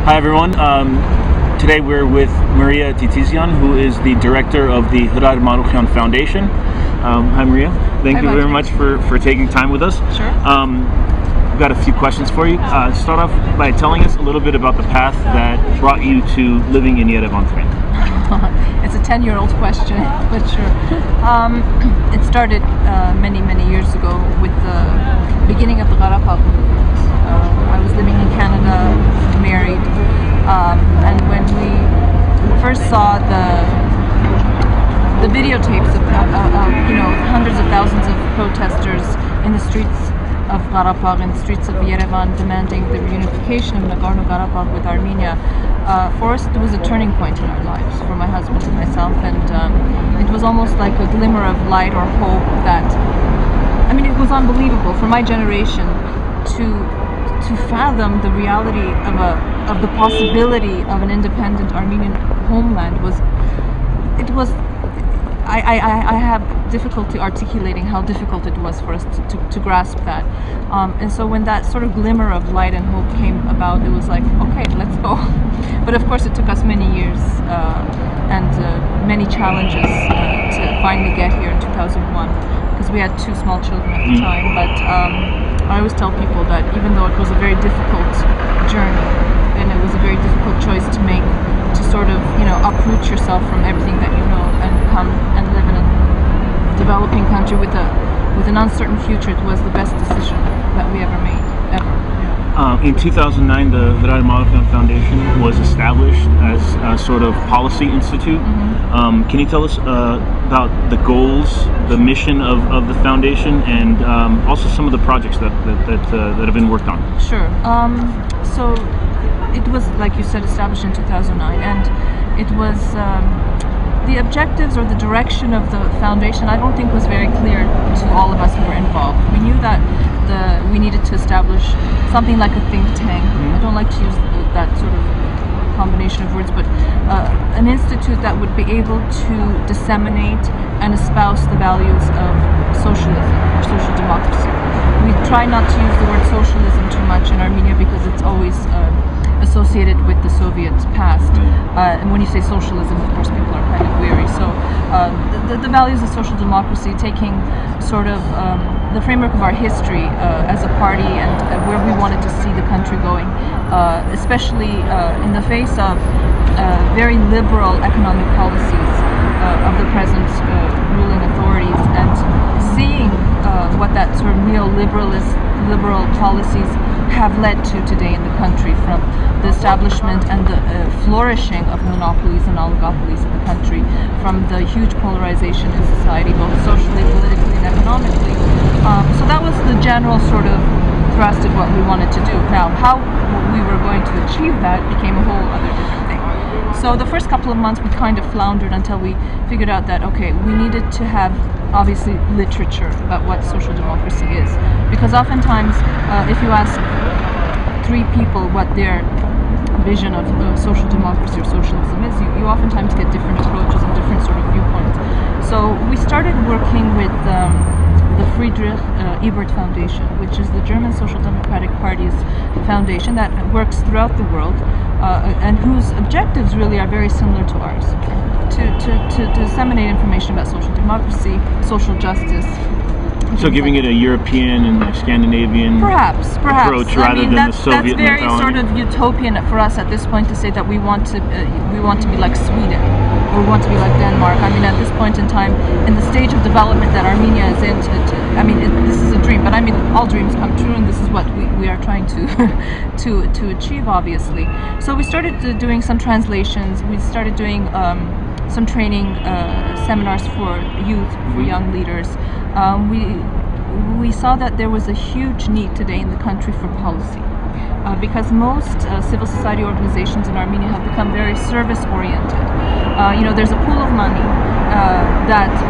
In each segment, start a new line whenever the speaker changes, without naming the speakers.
Hi everyone. Today we're with Maria Titizian, who is the director of the Hrayr Maroukhian Foundation. Hi Maria. Thank you very much for taking time with us.
Sure.
We've got a few questions for you. Start off by telling us a little bit about the path that brought you to living in Yerevan today.
It's a 10-year-old question, but sure. It started many years ago with the beginning of the Qarabağ movement. I was living in Canada, married, and when we first saw the videotapes of hundreds of thousands of protesters in the streets of Qarabağ, in the streets of Yerevan, demanding the reunification of Nagorno-Karabakh with Armenia, for us it was a turning point in our lives, for my husband and myself, and it was almost like a glimmer of light or hope that, I mean, it was unbelievable for my generation to fathom the reality of the possibility of an independent Armenian homeland. I have difficulty articulating how difficult it was for us to grasp that. And so when that sort of glimmer of light and hope came about, it was like, okay, let's go. But of course it took us many years and many challenges to finally get here in 2001, because we had 2 small children at the time. But I always tell people that even though it was a very difficult journey and it was a very difficult choice to make, to sort of, uproot yourself from everything that you know and come and live in a developing country with an uncertain future, it was the best decision that we ever made, ever.
In 2009, the Hrayr Maroukhian Foundation was established as a sort of policy institute. Can you tell us about the goals, the mission of the foundation, and also some of the projects that have been worked on?
Sure. So it was, like you said, established in 2009, and it was the objectives or the direction of the foundation, I don't think was very clear to all of us who were involved. We knew that we needed to establish something like a think tank. I don't like to use that sort of combination of words, but an institute that would be able to disseminate and espouse the values of socialism or social democracy. We try not to use the word socialism too much in Armenia because it's always associated with the Soviet past. And when you say socialism, of course, people are kind of weary. So the values of social democracy, taking sort of the framework of our history as a party and where we wanted to see the country going, especially in the face of very liberal economic policies of the present ruling authorities, and seeing what that sort of liberal policies have led to today in the country, from the establishment and the flourishing of monopolies and oligopolies in the country, from the huge polarization in society, both socially, politically, and economically. So that was the general sort of thrust of what we wanted to do. Now, how we were going to achieve that became a whole other different thing. So the first couple of months we kind of floundered until we figured out that, okay, we needed to have obviously literature about what social democracy is, because oftentimes if you ask 3 people what their vision of social democracy or socialism is, you oftentimes get different approaches and different sort of viewpoints. So we started working with the Friedrich Ebert Foundation, which is the German Social Democratic Party's foundation that works throughout the world, and whose objectives really are very similar to ours, to disseminate information about social democracy, social justice.
So giving it a European and like Scandinavian
perhaps
approach rather than the Soviet
that's very
mentality.
sort of utopian for us at this point to say that we want to be like Sweden or we want to be like Denmark. I mean, at this point in time, in the stage of development that Armenia is in, this is a dream, but I mean, all dreams come true, and this is what we are trying to achieve, obviously. So we started doing some translations. We started doing some training seminars for youth, for young leaders. We saw that there was a huge need today in the country for policy, because most civil society organizations in Armenia have become very service-oriented. There's a pool of money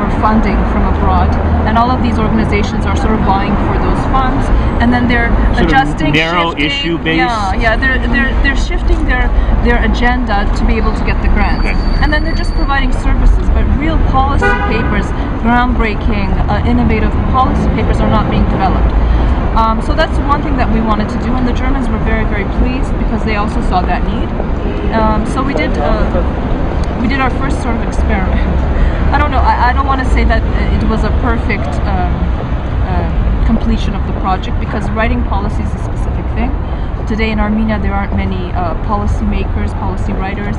or funding from abroad, and all of these organizations are sort of vying for those funds, and then they're adjusting,
narrow issue based.
They're shifting their agenda to be able to get the grants, and then they're just providing services. But real policy papers, groundbreaking, innovative policy papers are not being developed. So that's one thing that we wanted to do, and the Germans were very, very pleased because they also saw that need. So we did our first sort of experiment. I don't know. I don't want to say that it was a perfect completion of the project, because writing policy is a specific thing. Today in Armenia there aren't many policy makers, policy writers.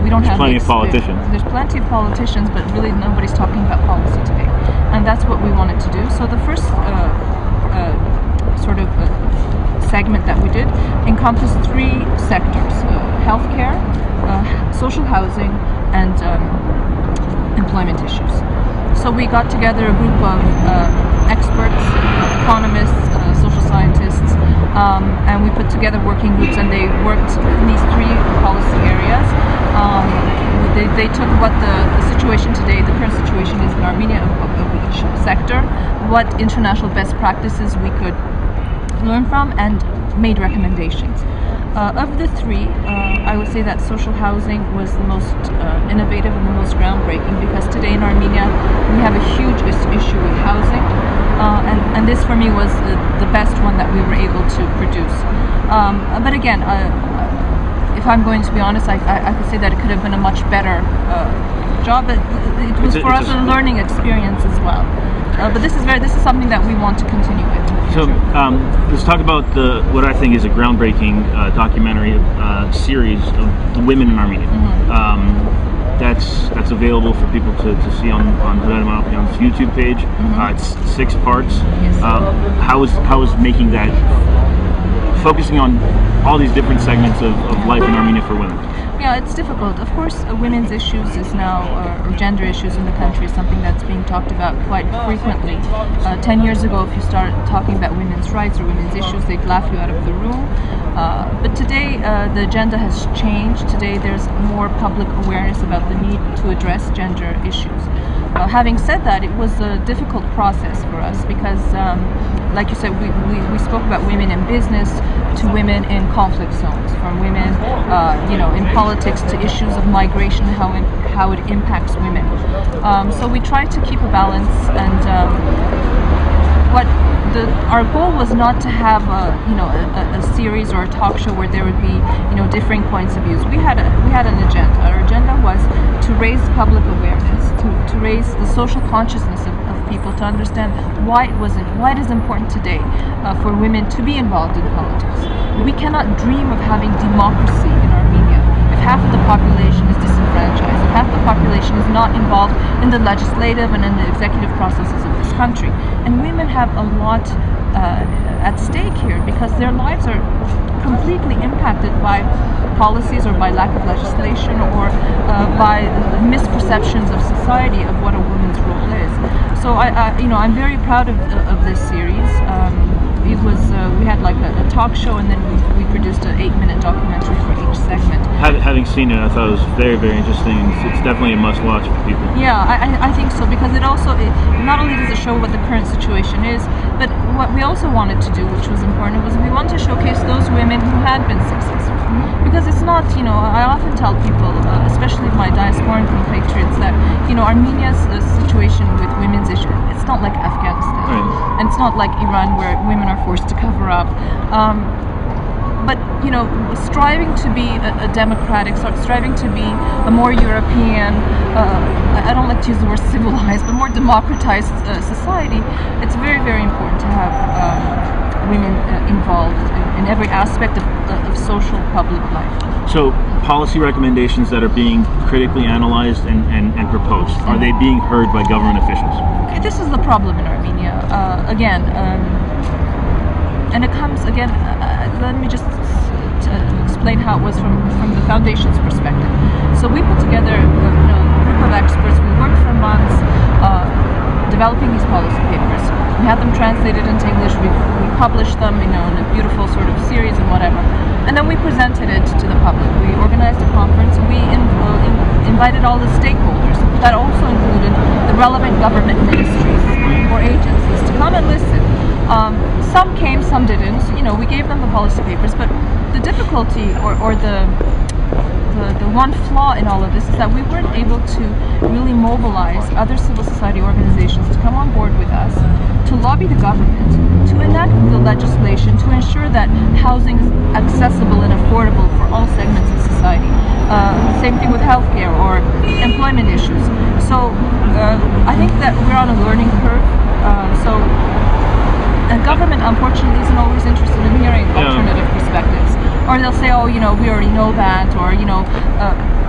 We don't have
plenty of politicians.
There's plenty of politicians, but really nobody's talking about policy today, and that's what we wanted to do. So the first sort of segment that we did encompassed three sectors: healthcare, social housing, and employment issues. So we got together a group of experts, economists, social scientists, and we put together working groups, and they worked in these three policy areas. They took what the situation today, the current situation is in Armenia of each sector, what international best practices we could learn from, and made recommendations. Of the three, I would say that social housing was the most innovative and the most groundbreaking, because today in Armenia we have a huge issue with housing, and this for me was the best one that we were able to produce. But again, if I'm going to be honest, I could say that it could have been a much better job, but it was for us a learning experience as well. But this is something that we want to continue with.
So let's talk about what I think is a groundbreaking documentary series of the women in Armenia. That's available for people to see on Hrayr Maroukhian's YouTube page. It's 6 parts.
Yes.
How is making that, focusing on all these different segments of life in Armenia for women?
Yeah, it's difficult. Of course, women's issues is now, or gender issues in the country, is something that's being talked about quite frequently. 10 years ago, if you start talking about women's rights or women's issues, they'd laugh you out of the room. But today, the agenda has changed. Today, there's more public awareness about the need to address gender issues. Having said that, it was a difficult process for us because, like you said, we spoke about women in business to women in conflict zones, from women, in politics to issues of migration, how it impacts women. So we tried to keep a balance, and our goal was not to have a series or a talk show where there would be differing points of views. We had an agenda. Our agenda was to raise public awareness, to raise the social consciousness of people, to understand why it is important today for women to be involved in politics. We cannot dream of having democracy in Armenia if half of the population is disenfranchised, if half the population is not involved in the legislative and in the executive processes of this country. And women have a lot at stake here, because their lives are completely impacted by policies, or by lack of legislation, or by misperceptions of society of what a woman's role is. So I'm very proud of this series. It was we had like a talk show, and then we produced an 8-minute documentary for each segment.
Having seen it, I thought it was very, very interesting. It's definitely a must-watch for people.
Yeah, I think so, because it not only does it show what the current situation is, but what we also wanted to do, which was important, was we wanted to showcase those women who had been successful. Because it's not, I often tell people, especially my diasporan compatriots, that Armenia's situation with women's issues, it's not like Afghanistan, right, and it's not like Iran, where women are forced to cover up. But striving to be a democratic, striving to be a more European, I don't like to use the word civilized, but more democratized society, it's very, very important to have women involved in every aspect of social public life. So
policy recommendations that are being critically analyzed and proposed, are they being heard by government officials?
Okay, this is the problem in Armenia. And it comes again, let me just explain how it was from the foundation's perspective. So we put together a group of experts. We worked for months developing these policy papers. We had them translated into English. We published them in a beautiful sort of series and whatever. And then we presented it to the public. We organized a conference. We invited all the stakeholders. That also included the relevant government ministries or agencies to come and listen. Some came, some didn't. We gave them the policy papers, but the difficulty or the the one flaw in all of this is that we weren't able to really mobilize other civil society organizations to come on board with us, to lobby the government, to enact the legislation, to ensure that housing is accessible and affordable for all segments of society. Same thing with healthcare or employment issues. So I think that we're on a learning curve. And government, unfortunately, isn't always interested in hearing alternative perspectives. Or they'll say, oh, we already know that, or,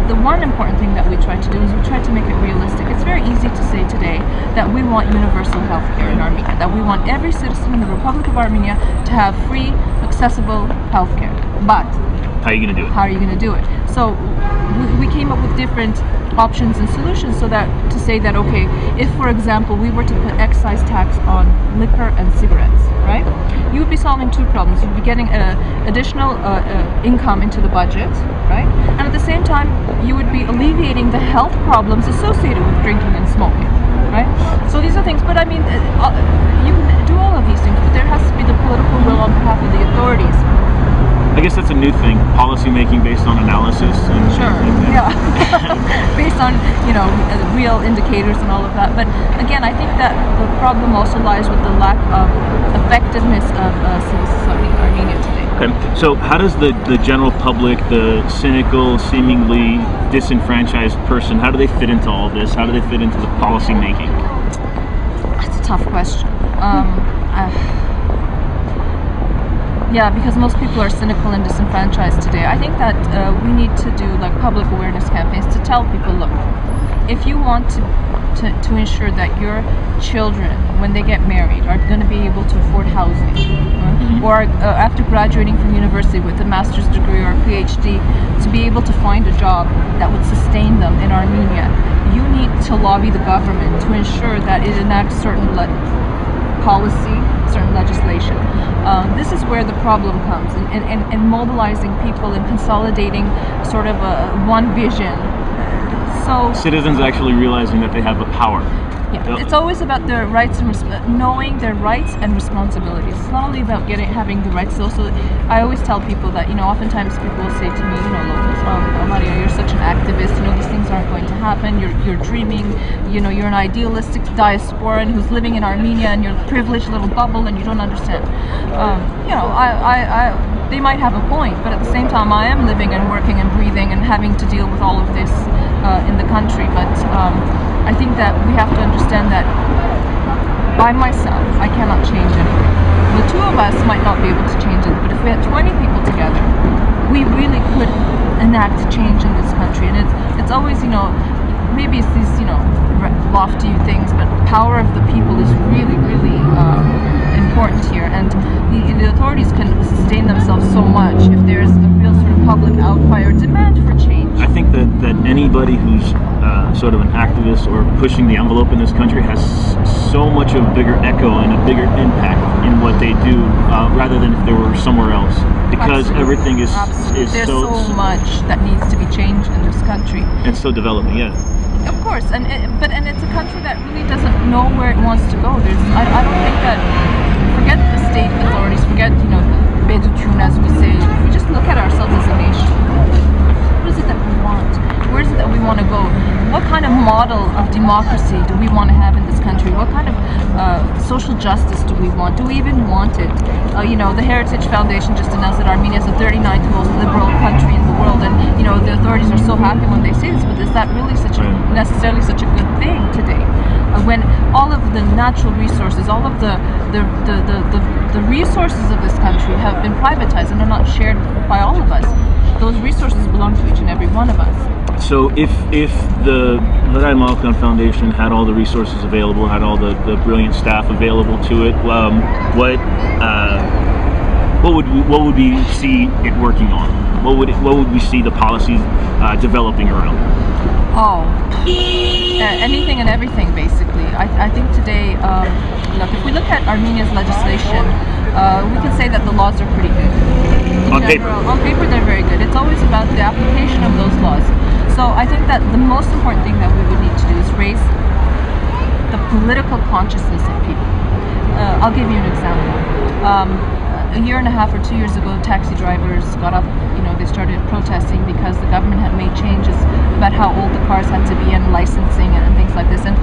the one important thing that we try to do is we try to make it realistic. It's very easy to say today that we want universal healthcare in Armenia, that we want every citizen in the Republic of Armenia to have free, accessible healthcare. But
how are you going to do it?
How are you going to do it? So we came up with different options and solutions so that to say that, okay, if, for example, we were to put excise tax on liquor and cigarettes, right? You would be solving two problems. You'd be getting additional income into the budget, right? And at the same time, you would be alleviating the health problems associated with drinking and smoking, right? So these are things, but I mean, you can do all of these things, but there has to be the political will on behalf of the authorities.
I guess that's a new thing, policy making based on analysis.
Based on, real indicators and all of that. But again, I think that the problem also lies with the lack of effectiveness of civil society in Armenia today.
Okay, so how does the general public, the cynical, seemingly disenfranchised person, how do they fit into all this? How do they fit into the policy making?
That's a tough question. Yeah, because most people are cynical and disenfranchised today. I think that we need to do public awareness campaigns to tell people, look, if you want to ensure that your children, when they get married, are going to be able to afford housing, or after graduating from university with a master's degree or a PhD, to be able to find a job that would sustain them in Armenia, you need to lobby the government to ensure that it enacts certain policy, certain legislation. This is where the problem comes, in mobilizing people and consolidating sort of one vision. So
citizens actually realizing that they have a power.
Yeah, it's always about their rights and knowing their rights and responsibilities. It's not only about having the rights. Also, I always tell people that oftentimes people will say to me, locals, Maria, you're such an activist. These things aren't going to happen. You're dreaming. You're an idealistic diasporan who's living in Armenia in your privileged little bubble, and you don't understand. They might have a point, but at the same time, I am living and working and breathing and having to deal with all of this in the country. But I think that we have to understand that by myself, I cannot change anything. The two of us might not be able to change it, but if we had 20 people together, we really could enact change in this country. And it's always, maybe it's these, lofty things, but power of the people is really, really important here. And the authorities can sustain themselves so much if there's a real sort of public outcry or demand for change.
I think that anybody who's sort of an activist or pushing the envelope in this country has so much of a bigger echo and a bigger impact in what they do rather than if they were somewhere else, because
Absolutely.
Everything is
There's
so
much that needs to be changed in this country.
And still developing, yeah.
Of course, and it's a country that really doesn't know where it wants to go. I don't think that, forget the state authorities, forget Bedukun, as we say. If we just look at ourselves as a nation, what is it that we want? Where is it that we want to go? What kind of model of democracy do we want to have in this country? What kind of social justice do we want? Do we even want it? The Heritage Foundation just announced that Armenia is the 39th most liberal country in the world, and the authorities are so happy when they say this, but is that really necessarily such a good thing today? When all of the natural resources, all of the resources of this country have been privatized and are not shared by all of us. Those resources belong to each and every one of us.
So if the Hrayr Maroukhian Foundation had all the resources available, had all the brilliant staff available to it, what would we see it working on? What would we see the policies developing around?
Anything and everything, basically. I think today, look, if we look at Armenia's legislation, we can say that the laws are pretty good. On paper, they're very good. It's always about the application of those laws. So I think that the most important thing that we would need to do is raise the political consciousness of people. I'll give you an example. a year and a half or 2 years ago, taxi drivers got up, they started protesting because the government had made changes about how old the cars had to be and licensing and things like this. And,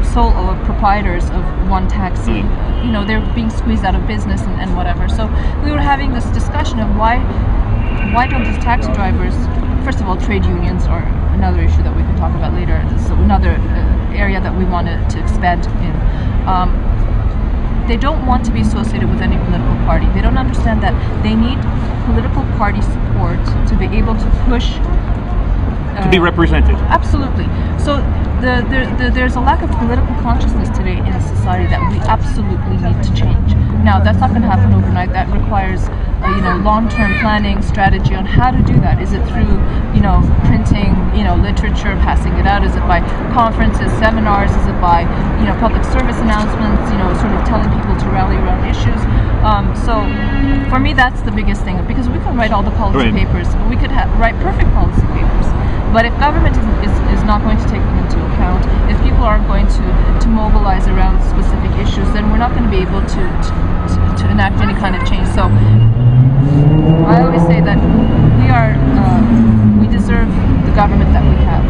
sole proprietors of one taxi, they're being squeezed out of business and whatever. So we were having this discussion of why don't these taxi drivers, first of all, trade unions are another issue that we can talk about later. So another area that we wanted to expand in. They don't want to be associated with any political party. They don't understand that they need political party support to be able to push.
To be represented.
Absolutely. So there's a lack of political consciousness today in society that we absolutely need to change. Now, that's not going to happen overnight. That requires long-term planning, strategy on how to do that. Is it through, printing, literature, passing it out? Is it by conferences, seminars? Is it by, public service announcements, sort of telling people to rally around issues? So for me, that's the biggest thing, because we can write all the policy papers. We could write perfect policy papers. But if government is not going to take them into account, if people aren't going to mobilize around specific issues, then we're not going to be able to enact any kind of change. So I always say that we deserve the government that we have.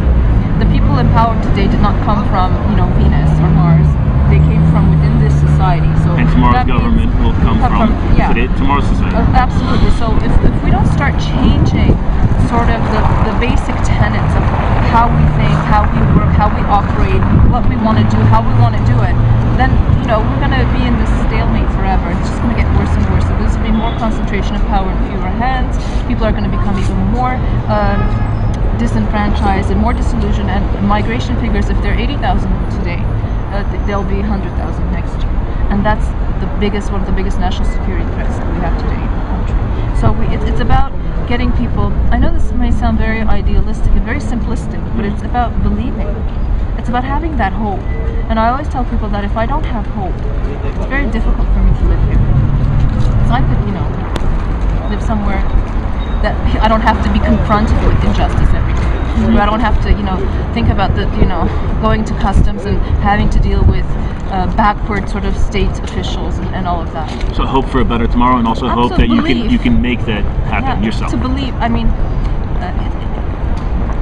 The people in power today did not come from, Venus or Mars. They came from within this society. So
and tomorrow's government will come from tomorrow's society.
Absolutely. So if we don't start changing sort of the basic tenets of how we think, how we work, how we operate, what we want to do, how we want to do it, then we're going to be in this stalemate forever. It's just going to get worse and worse. So there's going to be more concentration of power in fewer hands. People are going to become even more disenfranchised and more disillusioned. And migration figures, if they're 80,000 today, they'll be 100,000 next year. And that's one of the biggest national security threats that we have today in the country. So it's about getting people. I know this may sound very idealistic and very simplistic, but it's about believing. It's about having that hope. And I always tell people that if I don't have hope, it's very difficult for me to live here. So I could, live somewhere that I don't have to be confronted with injustice every day. Where I don't have to, think about going to customs and having to deal with backward sort of state officials and all of that.
So hope for a better tomorrow, and also hope that you can make that happen yourself.
To believe. I mean,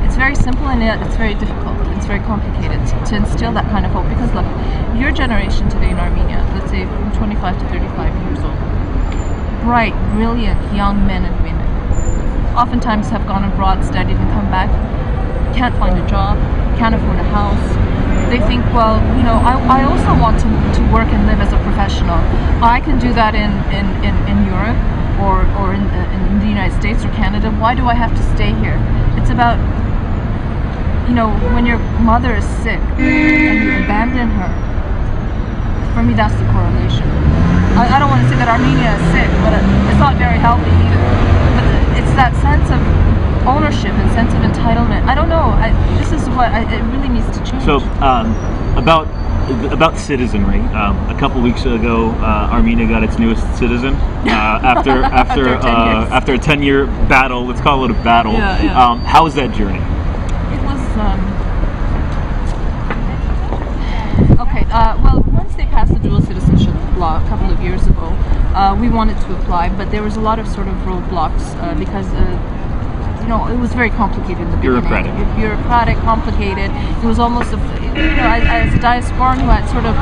it's very simple and yet it's very difficult. It's very complicated to instill that kind of hope, because look, your generation today in Armenia, let's say from 25 to 35 years old, bright, brilliant young men and women, oftentimes have gone abroad, studied, and come back, can't find a job, can't afford a house. They think, well, I also want to work and live as a professional. I can do that in Europe or in the United States or Canada. Why do I have to stay here? It's about, when your mother is sick and you abandon her. For me, that's the correlation. I don't want to say that Armenia is sick, but it's not very healthy either. But it's that sense of ownership and sense of entitlement. I don't know. This is what it really needs to change.
So about citizenry, a couple weeks ago, Armenia got its newest citizen after a 10-year battle. Let's call it a battle.
Yeah.
How was that journey?
It was okay. Well, once they passed the dual citizenship law a couple of years ago, we wanted to apply, but there was a lot of sort of roadblocks because. It was very complicated in the
beginning.
Bureaucratic, complicated. It was almost, as a diasporan who had sort of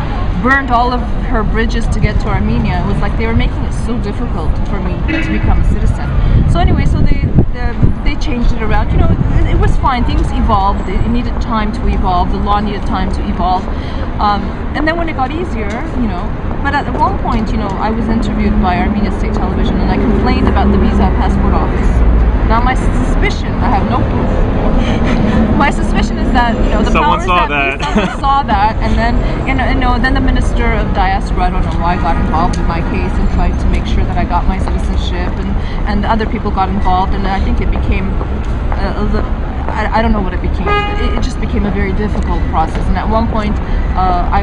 burned all of her bridges to get to Armenia, it was like they were making it so difficult for me to become a citizen. So anyway, so they changed it around. It was fine. Things evolved. It needed time to evolve. The law needed time to evolve. And then when it got easier, but at one point, I was interviewed by Armenia State Television, and I complained about the visa and passport office. Now my suspicion, I have no proof. My suspicion is that the
someone
powers
saw
that
that.
saw that, and then then the Minister of Diaspora, I don't know why, got involved in my case and tried to make sure that I got my citizenship, and other people got involved, and I think it became I don't know what it became. It just became a very difficult process, and at one point I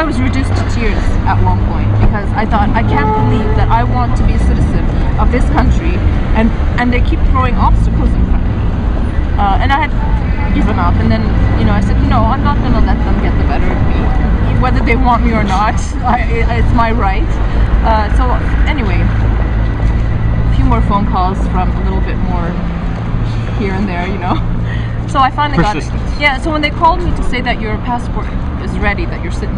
was reduced to tears at one point, because I thought, I can't believe that I want to be a citizen of this country and they keep throwing obstacles in front of me. And I had given up, and then I said, I'm not going to let them get the better of me, whether they want me or not. It's my right. So anyway, I finally got it.
Persistence.
Yeah, so when they called me to say that your passport is ready, that you're sitting,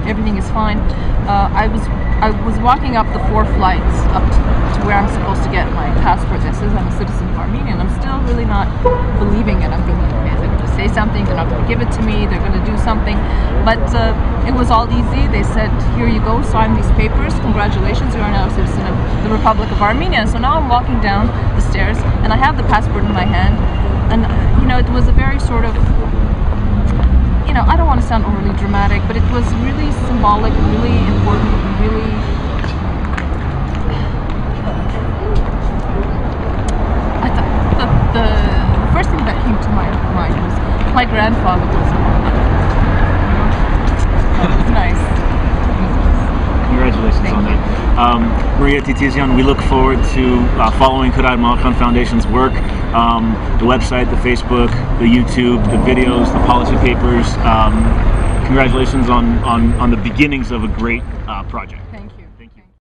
everything is fine, I was walking up the 4 flights up to where I'm supposed to get my passport that says I'm a citizen of Armenia, and I'm still really not believing it. I'm thinking, okay, they're going to say something, they're not going to give it to me, they're going to do something. But it was all easy. They said, here you go, sign these papers, congratulations, you are now a citizen of the Republic of Armenia. So now I'm walking down the stairs, and I have the passport in my hand, and it was a very sort of, I don't want to sound overly dramatic, but it was really symbolic, really important, really the first thing that came to my mind was my grandfather was That was nice.
Congratulations on that. Maria Titizian, we look forward to following Hrayr Marouhkhian Foundation's work, the website, the Facebook, the YouTube, the videos, the policy papers. Congratulations on the beginnings of a great project.